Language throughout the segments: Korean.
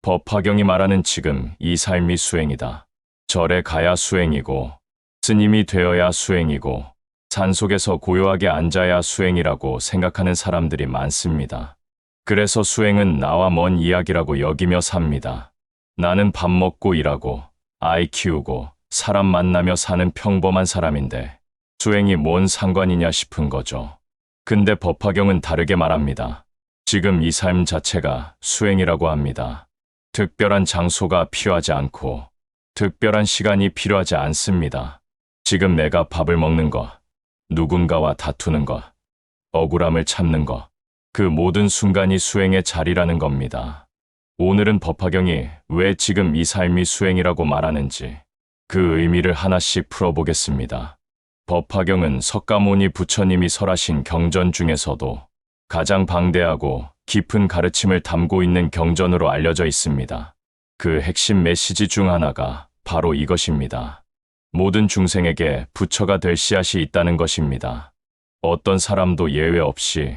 법화경이 말하는 지금 이 삶이 수행이다. 절에 가야 수행이고, 스님이 되어야 수행이고, 산속에서 고요하게 앉아야 수행이라고 생각하는 사람들이 많습니다. 그래서 수행은 나와 먼 이야기라고 여기며 삽니다. 나는 밥 먹고 일하고, 아이 키우고, 사람 만나며 사는 평범한 사람인데, 수행이 뭔 상관이냐 싶은 거죠. 근데 법화경은 다르게 말합니다. 지금 이 삶 자체가 수행이라고 합니다. 특별한 장소가 필요하지 않고, 특별한 시간이 필요하지 않습니다. 지금 내가 밥을 먹는 것, 누군가와 다투는 것, 억울함을 참는 것, 그 모든 순간이 수행의 자리라는 겁니다. 오늘은 법화경이 왜 지금 이 삶이 수행이라고 말하는지 그 의미를 하나씩 풀어보겠습니다. 법화경은 석가모니 부처님이 설하신 경전 중에서도 가장 방대하고 깊은 가르침을 담고 있는 경전으로 알려져 있습니다. 그 핵심 메시지 중 하나가 바로 이것입니다. 모든 중생에게 부처가 될 씨앗이 있다는 것입니다. 어떤 사람도 예외 없이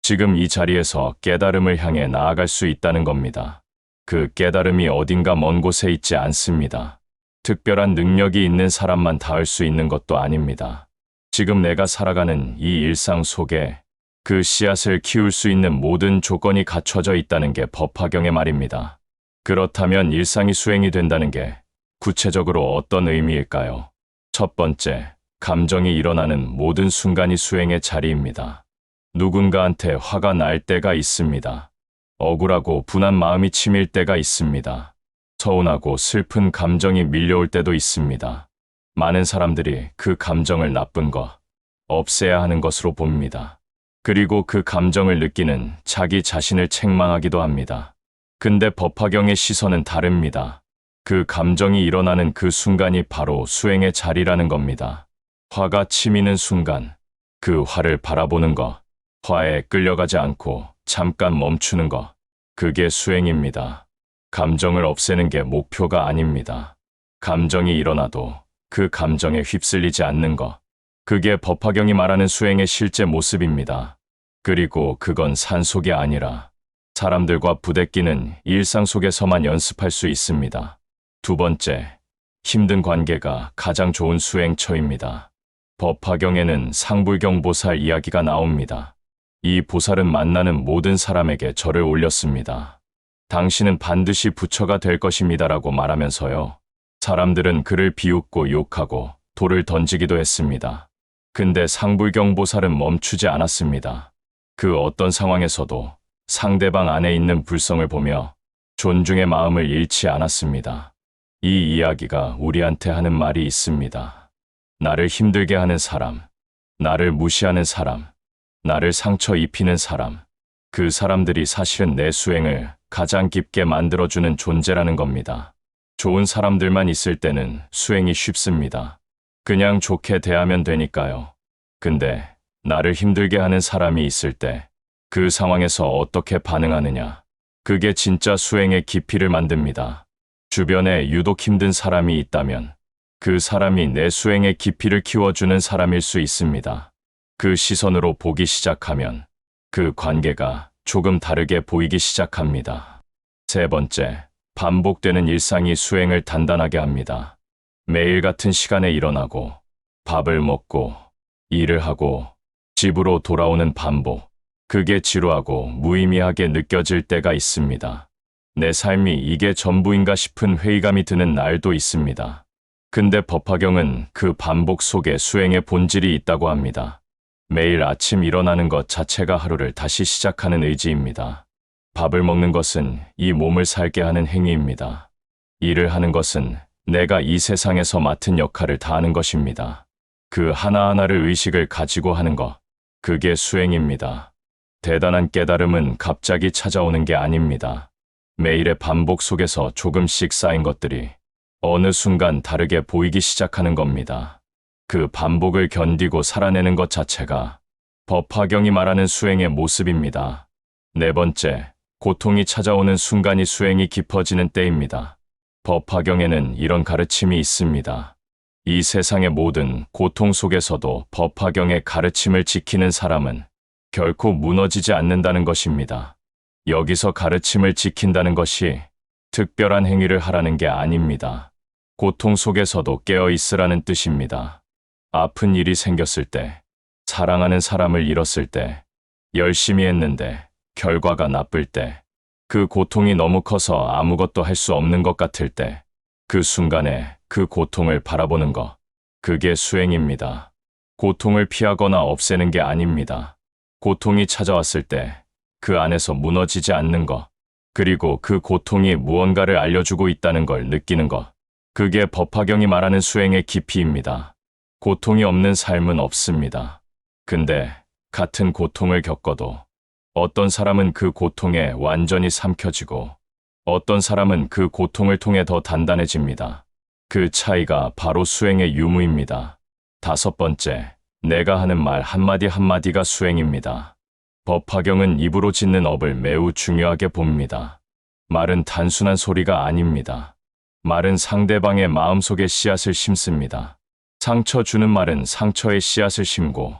지금 이 자리에서 깨달음을 향해 나아갈 수 있다는 겁니다. 그 깨달음이 어딘가 먼 곳에 있지 않습니다. 특별한 능력이 있는 사람만 닿을 수 있는 것도 아닙니다. 지금 내가 살아가는 이 일상 속에 그 씨앗을 키울 수 있는 모든 조건이 갖춰져 있다는 게 법화경의 말입니다. 그렇다면 일상이 수행이 된다는 게 구체적으로 어떤 의미일까요? 첫 번째, 감정이 일어나는 모든 순간이 수행의 자리입니다. 누군가한테 화가 날 때가 있습니다. 억울하고 분한 마음이 치밀 때가 있습니다. 서운하고 슬픈 감정이 밀려올 때도 있습니다. 많은 사람들이 그 감정을 나쁜 것, 없애야 하는 것으로 봅니다. 그리고 그 감정을 느끼는 자기 자신을 책망하기도 합니다. 근데 법화경의 시선은 다릅니다. 그 감정이 일어나는 그 순간이 바로 수행의 자리라는 겁니다. 화가 치미는 순간, 그 화를 바라보는 것, 화에 끌려가지 않고 잠깐 멈추는 것, 그게 수행입니다. 감정을 없애는 게 목표가 아닙니다. 감정이 일어나도 그 감정에 휩쓸리지 않는 것, 그게 법화경이 말하는 수행의 실제 모습입니다. 그리고 그건 산속이 아니라 사람들과 부대끼는 일상 속에서만 연습할 수 있습니다. 두 번째, 힘든 관계가 가장 좋은 수행처입니다. 법화경에는 상불경 보살 이야기가 나옵니다. 이 보살은 만나는 모든 사람에게 절을 올렸습니다. 당신은 반드시 부처가 될 것입니다라고 말하면서요. 사람들은 그를 비웃고 욕하고 돌을 던지기도 했습니다. 근데 상불경 보살은 멈추지 않았습니다. 그 어떤 상황에서도 상대방 안에 있는 불성을 보며 존중의 마음을 잃지 않았습니다. 이 이야기가 우리한테 하는 말이 있습니다. 나를 힘들게 하는 사람, 나를 무시하는 사람, 나를 상처 입히는 사람, 그 사람들이 사실은 내 수행을 가장 깊게 만들어주는 존재라는 겁니다. 좋은 사람들만 있을 때는 수행이 쉽습니다. 그냥 좋게 대하면 되니까요. 근데 나를 힘들게 하는 사람이 있을 때 그 상황에서 어떻게 반응하느냐, 그게 진짜 수행의 깊이를 만듭니다. 주변에 유독 힘든 사람이 있다면 그 사람이 내 수행의 깊이를 키워주는 사람일 수 있습니다. 그 시선으로 보기 시작하면 그 관계가 조금 다르게 보이기 시작합니다. 세 번째, 반복되는 일상이 수행을 단단하게 합니다. 매일 같은 시간에 일어나고 밥을 먹고 일을 하고 집으로 돌아오는 반복, 그게 지루하고 무의미하게 느껴질 때가 있습니다. 내 삶이 이게 전부인가 싶은 회의감이 드는 날도 있습니다. 근데 법화경은 그 반복 속에 수행의 본질이 있다고 합니다. 매일 아침 일어나는 것 자체가 하루를 다시 시작하는 의지입니다. 밥을 먹는 것은 이 몸을 살게 하는 행위입니다. 일을 하는 것은 내가 이 세상에서 맡은 역할을 다하는 것입니다. 그 하나하나를 의식을 가지고 하는 것, 그게 수행입니다. 대단한 깨달음은 갑자기 찾아오는 게 아닙니다. 매일의 반복 속에서 조금씩 쌓인 것들이 어느 순간 다르게 보이기 시작하는 겁니다. 그 반복을 견디고 살아내는 것 자체가 법화경이 말하는 수행의 모습입니다. 네 번째, 고통이 찾아오는 순간이 수행이 깊어지는 때입니다. 법화경에는 이런 가르침이 있습니다. 이 세상의 모든 고통 속에서도 법화경의 가르침을 지키는 사람은 결코 무너지지 않는다는 것입니다. 여기서 가르침을 지킨다는 것이 특별한 행위를 하라는 게 아닙니다. 고통 속에서도 깨어 있으라는 뜻입니다. 아픈 일이 생겼을 때, 사랑하는 사람을 잃었을 때, 열심히 했는데 결과가 나쁠 때, 그 고통이 너무 커서 아무것도 할 수 없는 것 같을 때, 그 순간에 그 고통을 바라보는 것, 그게 수행입니다. 고통을 피하거나 없애는 게 아닙니다. 고통이 찾아왔을 때 그 안에서 무너지지 않는 것, 그리고 그 고통이 무언가를 알려주고 있다는 걸 느끼는 것, 그게 법화경이 말하는 수행의 깊이입니다. 고통이 없는 삶은 없습니다. 근데 같은 고통을 겪어도 어떤 사람은 그 고통에 완전히 삼켜지고 어떤 사람은 그 고통을 통해 더 단단해집니다. 그 차이가 바로 수행의 유무입니다. 5번째, 내가 하는 말 한마디 한마디가 수행입니다. 법화경은 입으로 짓는 업을 매우 중요하게 봅니다. 말은 단순한 소리가 아닙니다. 말은 상대방의 마음속에 씨앗을 심습니다. 상처 주는 말은 상처의 씨앗을 심고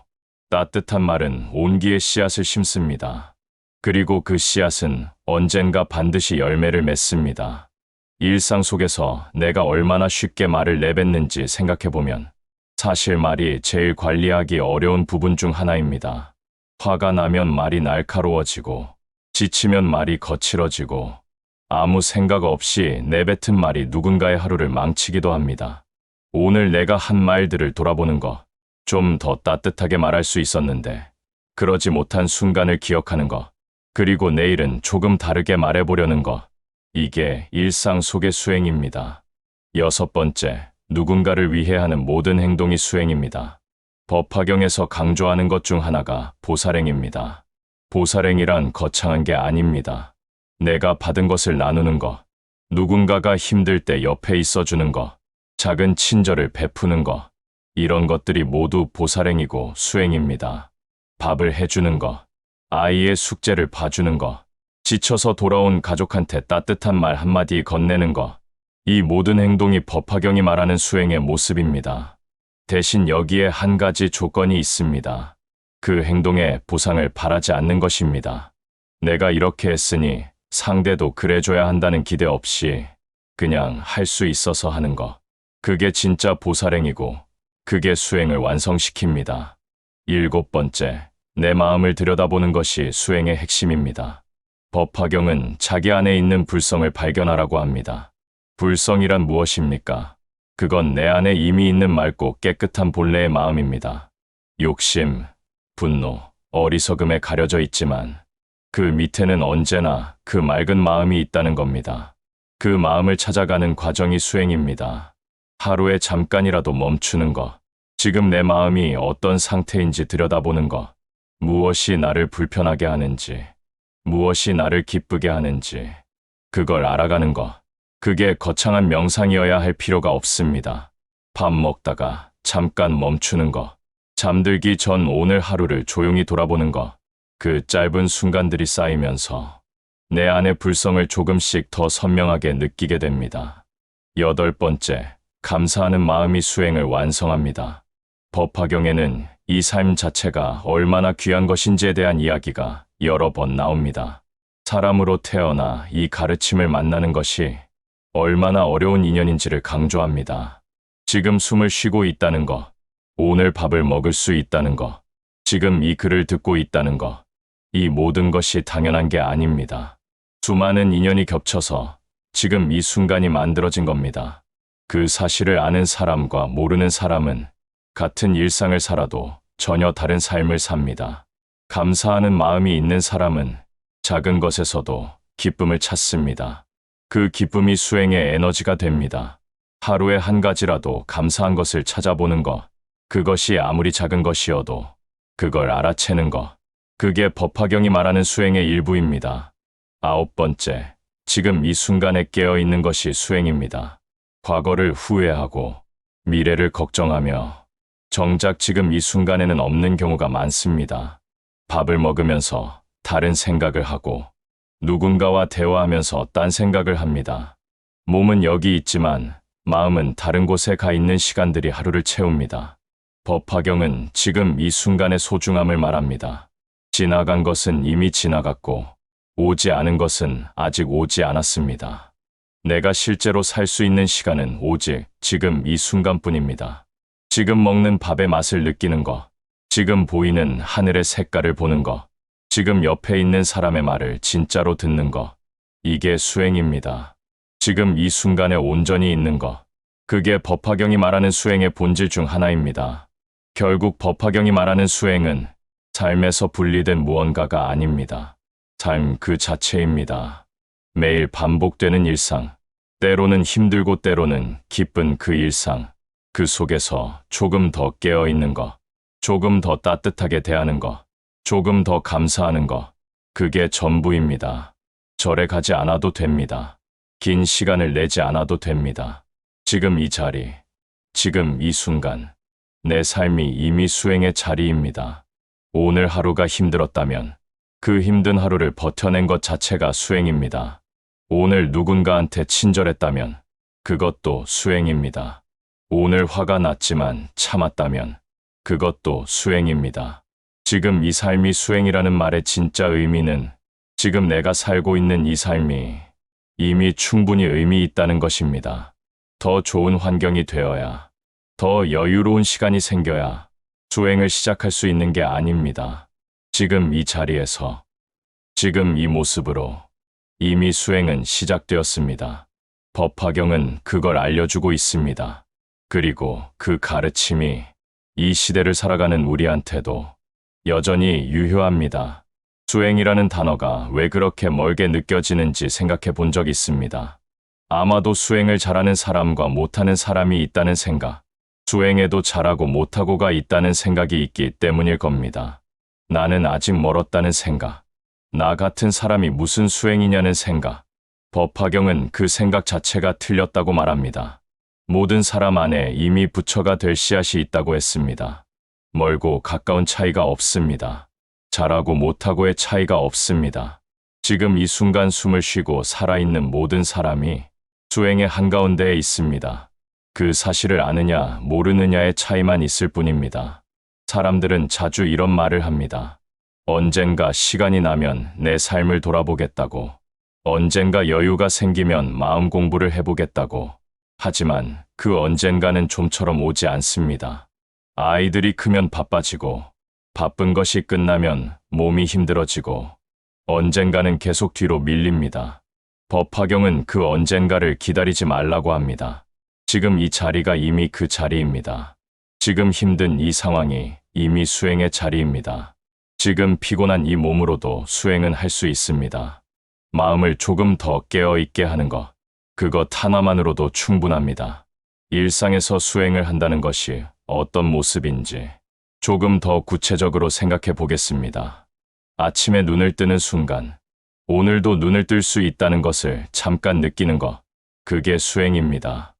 따뜻한 말은 온기의 씨앗을 심습니다. 그리고 그 씨앗은 언젠가 반드시 열매를 맺습니다. 일상 속에서 내가 얼마나 쉽게 말을 내뱉는지 생각해보면 사실 말이 제일 관리하기 어려운 부분 중 하나입니다. 화가 나면 말이 날카로워지고 지치면 말이 거칠어지고 아무 생각 없이 내뱉은 말이 누군가의 하루를 망치기도 합니다. 오늘 내가 한 말들을 돌아보는 것, 좀 더 따뜻하게 말할 수 있었는데 그러지 못한 순간을 기억하는 것, 그리고 내일은 조금 다르게 말해보려는 것, 이게 일상 속의 수행입니다. 6번째, 누군가를 위해 하는 모든 행동이 수행입니다. 법화경에서 강조하는 것 중 하나가 보살행입니다. 보살행이란 거창한 게 아닙니다. 내가 받은 것을 나누는 것, 누군가가 힘들 때 옆에 있어주는 것, 작은 친절을 베푸는 것, 이런 것들이 모두 보살행이고 수행입니다. 밥을 해주는 것, 아이의 숙제를 봐주는 것, 지쳐서 돌아온 가족한테 따뜻한 말 한마디 건네는 것, 이 모든 행동이 법화경이 말하는 수행의 모습입니다. 대신 여기에 한 가지 조건이 있습니다. 그 행동에 보상을 바라지 않는 것입니다. 내가 이렇게 했으니 상대도 그래줘야 한다는 기대 없이 그냥 할 수 있어서 하는 것. 그게 진짜 보살행이고 그게 수행을 완성시킵니다. 7번째, 내 마음을 들여다보는 것이 수행의 핵심입니다. 법화경은 자기 안에 있는 불성을 발견하라고 합니다. 불성이란 무엇입니까? 그건 내 안에 이미 있는 맑고 깨끗한 본래의 마음입니다. 욕심, 분노, 어리석음에 가려져 있지만 그 밑에는 언제나 그 맑은 마음이 있다는 겁니다. 그 마음을 찾아가는 과정이 수행입니다. 하루에 잠깐이라도 멈추는 것, 지금 내 마음이 어떤 상태인지 들여다보는 것, 무엇이 나를 불편하게 하는지, 무엇이 나를 기쁘게 하는지, 그걸 알아가는 것. 그게 거창한 명상이어야 할 필요가 없습니다. 밥 먹다가 잠깐 멈추는 것, 잠들기 전 오늘 하루를 조용히 돌아보는 것, 그 짧은 순간들이 쌓이면서 내 안의 불성을 조금씩 더 선명하게 느끼게 됩니다. 8번째, 감사하는 마음이 수행을 완성합니다. 법화경에는 이 삶 자체가 얼마나 귀한 것인지에 대한 이야기가 여러 번 나옵니다. 사람으로 태어나 이 가르침을 만나는 것이 얼마나 어려운 인연인지를 강조합니다. 지금 숨을 쉬고 있다는 것, 오늘 밥을 먹을 수 있다는 것, 지금 이 글을 듣고 있다는 것, 이 모든 것이 당연한 게 아닙니다. 수많은 인연이 겹쳐서 지금 이 순간이 만들어진 겁니다. 그 사실을 아는 사람과 모르는 사람은 같은 일상을 살아도 전혀 다른 삶을 삽니다. 감사하는 마음이 있는 사람은 작은 것에서도 기쁨을 찾습니다. 그 기쁨이 수행의 에너지가 됩니다. 하루에 한 가지라도 감사한 것을 찾아보는 것, 그것이 아무리 작은 것이어도 그걸 알아채는 것, 그게 법화경이 말하는 수행의 일부입니다. 9번째, 지금 이 순간에 깨어 있는 것이 수행입니다. 과거를 후회하고 미래를 걱정하며 정작 지금 이 순간에는 없는 경우가 많습니다. 밥을 먹으면서 다른 생각을 하고 누군가와 대화하면서 딴 생각을 합니다. 몸은 여기 있지만 마음은 다른 곳에 가 있는 시간들이 하루를 채웁니다. 법화경은 지금 이 순간의 소중함을 말합니다. 지나간 것은 이미 지나갔고 오지 않은 것은 아직 오지 않았습니다. 내가 실제로 살 수 있는 시간은 오직 지금 이 순간뿐입니다. 지금 먹는 밥의 맛을 느끼는 거, 지금 보이는 하늘의 색깔을 보는 거, 지금 옆에 있는 사람의 말을 진짜로 듣는 거, 이게 수행입니다. 지금 이 순간에 온전히 있는 거, 그게 법화경이 말하는 수행의 본질 중 하나입니다. 결국 법화경이 말하는 수행은 삶에서 분리된 무언가가 아닙니다. 삶 그 자체입니다. 매일 반복되는 일상, 때로는 힘들고 때로는 기쁜 그 일상, 그 속에서 조금 더 깨어있는 거, 조금 더 따뜻하게 대하는 거, 조금 더 감사하는 거, 그게 전부입니다. 절에 가지 않아도 됩니다. 긴 시간을 내지 않아도 됩니다. 지금 이 자리, 지금 이 순간, 내 삶이 이미 수행의 자리입니다. 오늘 하루가 힘들었다면 그 힘든 하루를 버텨낸 것 자체가 수행입니다. 오늘 누군가한테 친절했다면 그것도 수행입니다. 오늘 화가 났지만 참았다면 그것도 수행입니다. 지금 이 삶이 수행이라는 말의 진짜 의미는 지금 내가 살고 있는 이 삶이 이미 충분히 의미 있다는 것입니다. 더 좋은 환경이 되어야, 더 여유로운 시간이 생겨야 수행을 시작할 수 있는 게 아닙니다. 지금 이 자리에서, 지금 이 모습으로 이미 수행은 시작되었습니다. 법화경은 그걸 알려주고 있습니다. 그리고 그 가르침이 이 시대를 살아가는 우리한테도 여전히 유효합니다. 수행이라는 단어가 왜 그렇게 멀게 느껴지는지 생각해 본 적 있습니다. 아마도 수행을 잘하는 사람과 못하는 사람이 있다는 생각, 수행에도 잘하고 못하고가 있다는 생각이 있기 때문일 겁니다. 나는 아직 멀었다는 생각, 나 같은 사람이 무슨 수행이냐는 생각, 법화경은 그 생각 자체가 틀렸다고 말합니다. 모든 사람 안에 이미 부처가 될 씨앗이 있다고 했습니다. 멀고 가까운 차이가 없습니다. 잘하고 못하고의 차이가 없습니다. 지금 이 순간 숨을 쉬고 살아있는 모든 사람이 수행의 한가운데에 있습니다. 그 사실을 아느냐 모르느냐의 차이만 있을 뿐입니다. 사람들은 자주 이런 말을 합니다. 언젠가 시간이 나면 내 삶을 돌아보겠다고, 언젠가 여유가 생기면 마음 공부를 해보겠다고. 하지만 그 언젠가는 좀처럼 오지 않습니다. 아이들이 크면 바빠지고, 바쁜 것이 끝나면 몸이 힘들어지고, 언젠가는 계속 뒤로 밀립니다. 법화경은 그 언젠가를 기다리지 말라고 합니다. 지금 이 자리가 이미 그 자리입니다. 지금 힘든 이 상황이 이미 수행의 자리입니다. 지금 피곤한 이 몸으로도 수행은 할 수 있습니다. 마음을 조금 더 깨어있게 하는 것, 그것 하나만으로도 충분합니다. 일상에서 수행을 한다는 것이 어떤 모습인지 조금 더 구체적으로 생각해 보겠습니다. 아침에 눈을 뜨는 순간, 오늘도 눈을 뜰 수 있다는 것을 잠깐 느끼는 것, 그게 수행입니다.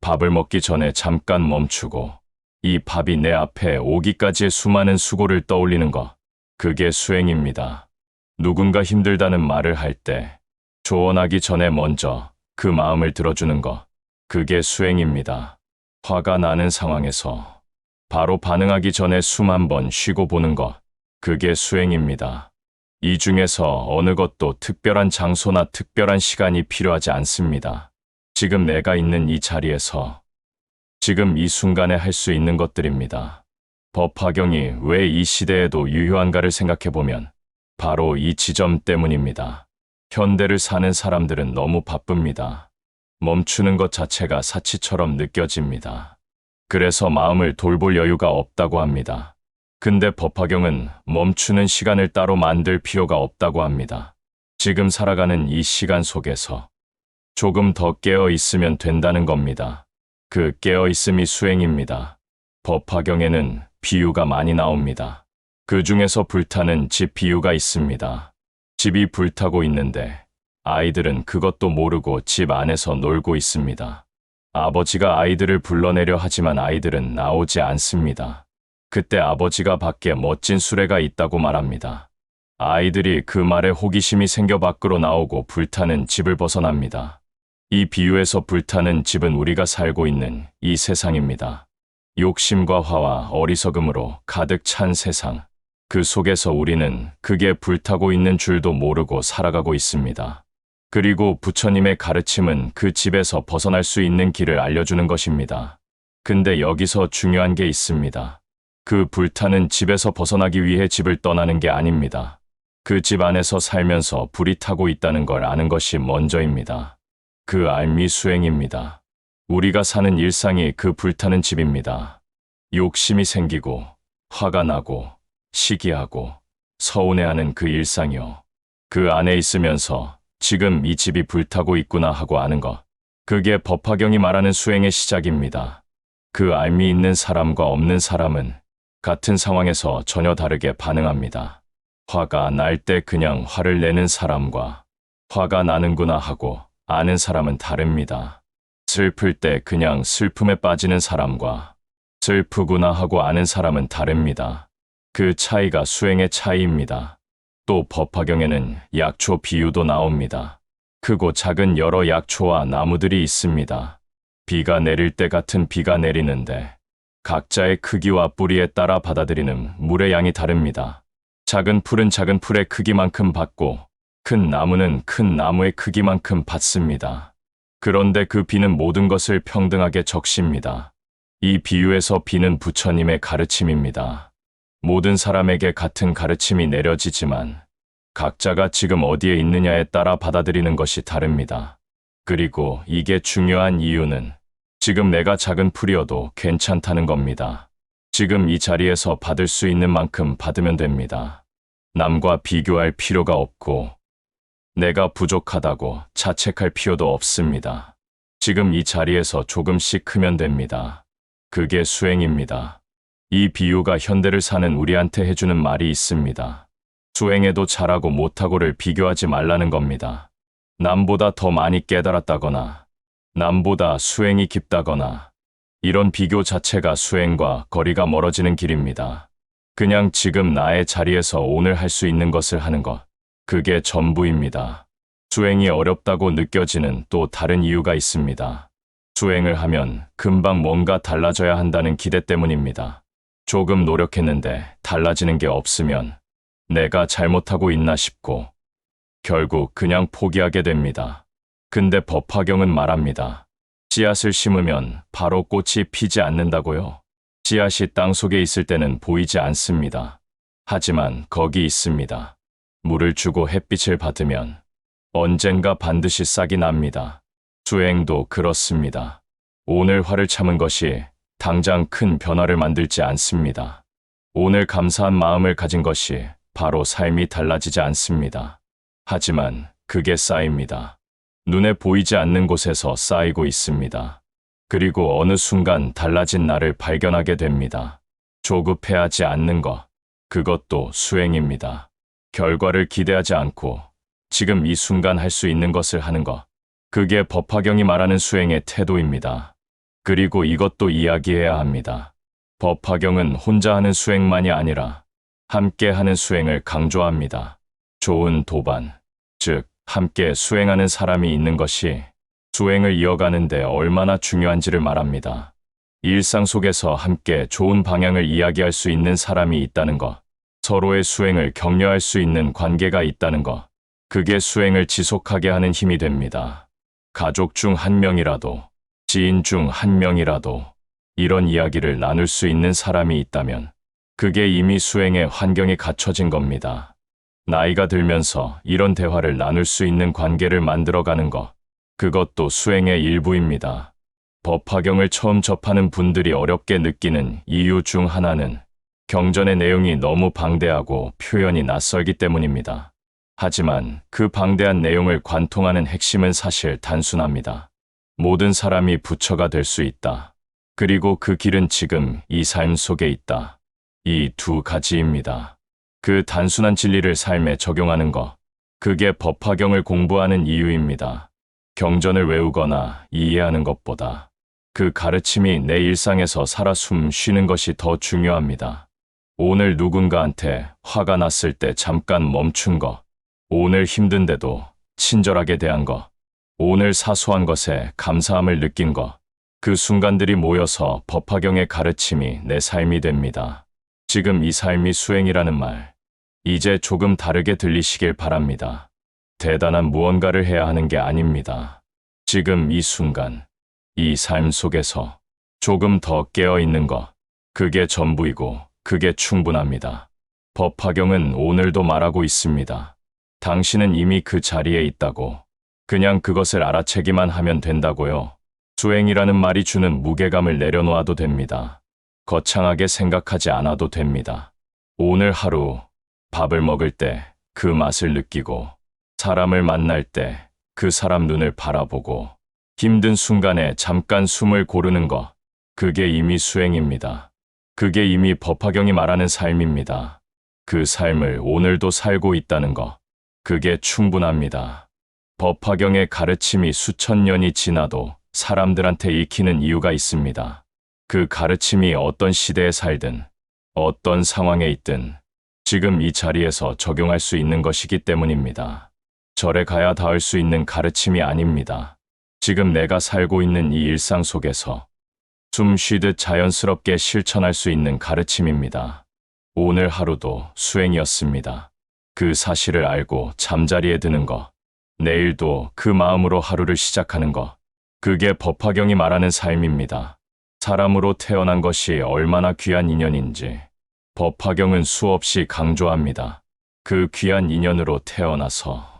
밥을 먹기 전에 잠깐 멈추고 이 밥이 내 앞에 오기까지의 수많은 수고를 떠올리는 것, 그게 수행입니다. 누군가 힘들다는 말을 할 때 조언하기 전에 먼저 그 마음을 들어주는 것, 그게 수행입니다. 화가 나는 상황에서 바로 반응하기 전에 숨 한 번 쉬고 보는 것, 그게 수행입니다. 이 중에서 어느 것도 특별한 장소나 특별한 시간이 필요하지 않습니다. 지금 내가 있는 이 자리에서, 지금 이 순간에 할 수 있는 것들입니다. 법화경이 왜 이 시대에도 유효한가를 생각해보면 바로 이 지점 때문입니다. 현대를 사는 사람들은 너무 바쁩니다. 멈추는 것 자체가 사치처럼 느껴집니다. 그래서 마음을 돌볼 여유가 없다고 합니다. 근데 법화경은 멈추는 시간을 따로 만들 필요가 없다고 합니다. 지금 살아가는 이 시간 속에서 조금 더 깨어 있으면 된다는 겁니다. 그 깨어 있음이 수행입니다. 법화경에는 비유가 많이 나옵니다. 그 중에서 불타는 집 비유가 있습니다. 집이 불타고 있는데 아이들은 그것도 모르고 집 안에서 놀고 있습니다. 아버지가 아이들을 불러내려 하지만 아이들은 나오지 않습니다. 그때 아버지가 밖에 멋진 수레가 있다고 말합니다. 아이들이 그 말에 호기심이 생겨 밖으로 나오고 불타는 집을 벗어납니다. 이 비유에서 불타는 집은 우리가 살고 있는 이 세상입니다. 욕심과 화와 어리석음으로 가득 찬 세상. 그 속에서 우리는 그게 불타고 있는 줄도 모르고 살아가고 있습니다. 그리고 부처님의 가르침은 그 집에서 벗어날 수 있는 길을 알려주는 것입니다. 근데 여기서 중요한 게 있습니다. 그 불타는 집에서 벗어나기 위해 집을 떠나는 게 아닙니다. 그 집 안에서 살면서 불이 타고 있다는 걸 아는 것이 먼저입니다. 그 알미 수행입니다. 우리가 사는 일상이 그 불타는 집입니다. 욕심이 생기고 화가 나고 시기하고 서운해하는 그 일상이요. 그 안에 있으면서 지금 이 집이 불타고 있구나 하고 아는 것. 그게 법화경이 말하는 수행의 시작입니다. 그 알미 있는 사람과 없는 사람은 같은 상황에서 전혀 다르게 반응합니다. 화가 날 때 그냥 화를 내는 사람과 화가 나는구나 하고 아는 사람은 다릅니다. 슬플 때 그냥 슬픔에 빠지는 사람과 슬프구나 하고 아는 사람은 다릅니다. 그 차이가 수행의 차이입니다. 또 법화경에는 약초 비유도 나옵니다. 크고 작은 여러 약초와 나무들이 있습니다. 비가 내릴 때 같은 비가 내리는데 각자의 크기와 뿌리에 따라 받아들이는 물의 양이 다릅니다. 작은 풀은 작은 풀의 크기만큼 받고 큰 나무는 큰 나무의 크기만큼 받습니다. 그런데 그 비는 모든 것을 평등하게 적십니다. 이 비유에서 비는 부처님의 가르침입니다. 모든 사람에게 같은 가르침이 내려지지만 각자가 지금 어디에 있느냐에 따라 받아들이는 것이 다릅니다. 그리고 이게 중요한 이유는 지금 내가 작은 풀이어도 괜찮다는 겁니다. 지금 이 자리에서 받을 수 있는 만큼 받으면 됩니다. 남과 비교할 필요가 없고 내가 부족하다고 자책할 필요도 없습니다. 지금 이 자리에서 조금씩 크면 됩니다. 그게 수행입니다. 이 비유가 현대를 사는 우리한테 해주는 말이 있습니다. 수행에도 잘하고 못하고를 비교하지 말라는 겁니다. 남보다 더 많이 깨달았다거나 남보다 수행이 깊다거나 이런 비교 자체가 수행과 거리가 멀어지는 길입니다. 그냥 지금 나의 자리에서 오늘 할 수 있는 것을 하는 것. 그게 전부입니다. 수행이 어렵다고 느껴지는 또 다른 이유가 있습니다. 수행을 하면 금방 뭔가 달라져야 한다는 기대 때문입니다. 조금 노력했는데 달라지는 게 없으면 내가 잘못하고 있나 싶고 결국 그냥 포기하게 됩니다. 근데 법화경은 말합니다. 씨앗을 심으면 바로 꽃이 피지 않는다고요. 씨앗이 땅 속에 있을 때는 보이지 않습니다. 하지만 거기 있습니다. 물을 주고 햇빛을 받으면 언젠가 반드시 싹이 납니다. 수행도 그렇습니다. 오늘 화를 참은 것이 당장 큰 변화를 만들지 않습니다. 오늘 감사한 마음을 가진 것이 바로 삶이 달라지지 않습니다. 하지만 그게 쌓입니다. 눈에 보이지 않는 곳에서 쌓이고 있습니다. 그리고 어느 순간 달라진 나를 발견하게 됩니다. 조급해하지 않는 것, 그것도 수행입니다. 결과를 기대하지 않고 지금 이 순간 할 수 있는 것을 하는 것, 그게 법화경이 말하는 수행의 태도입니다. 그리고 이것도 이야기해야 합니다. 법화경은 혼자 하는 수행만이 아니라 함께 하는 수행을 강조합니다. 좋은 도반, 즉 함께 수행하는 사람이 있는 것이 수행을 이어가는 데 얼마나 중요한지를 말합니다. 일상 속에서 함께 좋은 방향을 이야기할 수 있는 사람이 있다는 것, 서로의 수행을 격려할 수 있는 관계가 있다는 것, 그게 수행을 지속하게 하는 힘이 됩니다. 가족 중 한 명이라도, 지인 중 한 명이라도 이런 이야기를 나눌 수 있는 사람이 있다면 그게 이미 수행의 환경이 갖춰진 겁니다. 나이가 들면서 이런 대화를 나눌 수 있는 관계를 만들어가는 것, 그것도 수행의 일부입니다. 법화경을 처음 접하는 분들이 어렵게 느끼는 이유 중 하나는 경전의 내용이 너무 방대하고 표현이 낯설기 때문입니다. 하지만 그 방대한 내용을 관통하는 핵심은 사실 단순합니다. 모든 사람이 부처가 될 수 있다. 그리고 그 길은 지금 이 삶 속에 있다. 이 두 가지입니다. 그 단순한 진리를 삶에 적용하는 것, 그게 법화경을 공부하는 이유입니다. 경전을 외우거나 이해하는 것보다 그 가르침이 내 일상에서 살아 숨 쉬는 것이 더 중요합니다. 오늘 누군가한테 화가 났을 때 잠깐 멈춘 것, 오늘 힘든데도 친절하게 대한 것, 오늘 사소한 것에 감사함을 느낀 것, 그 순간들이 모여서 법화경의 가르침이 내 삶이 됩니다. 지금 이 삶이 수행이라는 말, 이제 조금 다르게 들리시길 바랍니다. 대단한 무언가를 해야 하는 게 아닙니다. 지금 이 순간, 이 삶 속에서 조금 더 깨어 있는 것, 그게 전부이고 그게 충분합니다. 법화경은 오늘도 말하고 있습니다. 당신은 이미 그 자리에 있다고. 그냥 그것을 알아채기만 하면 된다고요. 수행이라는 말이 주는 무게감을 내려놓아도 됩니다. 거창하게 생각하지 않아도 됩니다. 오늘 하루 밥을 먹을 때 그 맛을 느끼고, 사람을 만날 때 그 사람 눈을 바라보고, 힘든 순간에 잠깐 숨을 고르는 것, 그게 이미 수행입니다. 그게 이미 법화경이 말하는 삶입니다. 그 삶을 오늘도 살고 있다는 것, 그게 충분합니다. 법화경의 가르침이 수천 년이 지나도 사람들한테 익히는 이유가 있습니다. 그 가르침이 어떤 시대에 살든, 어떤 상황에 있든, 지금 이 자리에서 적용할 수 있는 것이기 때문입니다. 절에 가야 닿을 수 있는 가르침이 아닙니다. 지금 내가 살고 있는 이 일상 속에서 숨 쉬듯 자연스럽게 실천할 수 있는 가르침입니다. 오늘 하루도 수행이었습니다. 그 사실을 알고 잠자리에 드는 것, 내일도 그 마음으로 하루를 시작하는 것, 그게 법화경이 말하는 삶입니다. 사람으로 태어난 것이 얼마나 귀한 인연인지 법화경은 수없이 강조합니다. 그 귀한 인연으로 태어나서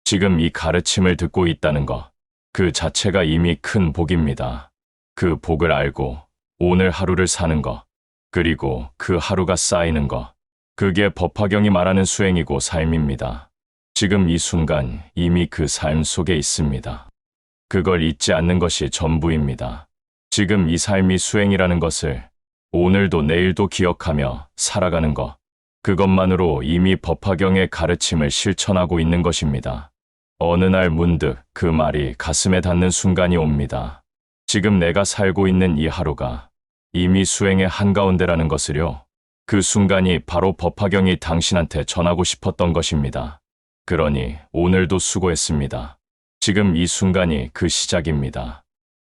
지금 이 가르침을 듣고 있다는 것, 그 자체가 이미 큰 복입니다. 그 복을 알고 오늘 하루를 사는 것, 그리고 그 하루가 쌓이는 것, 그게 법화경이 말하는 수행이고 삶입니다. 지금 이 순간 이미 그 삶 속에 있습니다. 그걸 잊지 않는 것이 전부입니다. 지금 이 삶이 수행이라는 것을 오늘도 내일도 기억하며 살아가는 것, 그것만으로 이미 법화경의 가르침을 실천하고 있는 것입니다. 어느 날 문득 그 말이 가슴에 닿는 순간이 옵니다. 지금 내가 살고 있는 이 하루가 이미 수행의 한가운데라는 것을요. 그 순간이 바로 법화경이 당신한테 전하고 싶었던 것입니다. 그러니 오늘도 수고했습니다. 지금 이 순간이 그 시작입니다.